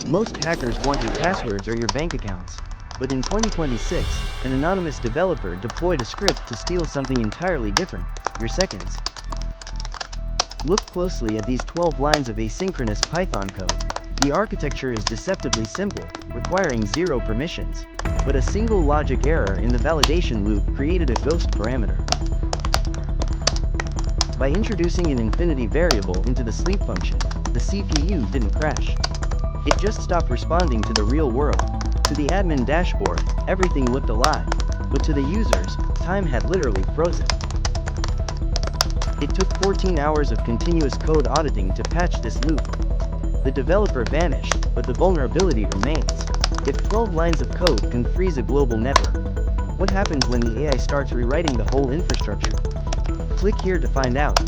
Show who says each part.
Speaker 1: Most hackers want your passwords or your bank accounts. But in 2026, an anonymous developer deployed a script to steal something entirely different: your seconds. Look closely at these 12 lines of asynchronous Python code. The architecture is deceptively simple, requiring zero permissions. But a single logic error in the validation loop created a ghost parameter. By introducing an infinity variable into the sleep function, the CPU didn't crash. It just stopped responding to the real world. To the admin dashboard, everything looked alive, but to the users, time had literally frozen. It took 14 hours of continuous code auditing to patch this loop. The developer vanished, but the vulnerability remains. If 12 lines of code can freeze a global network, what happens when the AI starts rewriting the whole infrastructure? Click here to find out.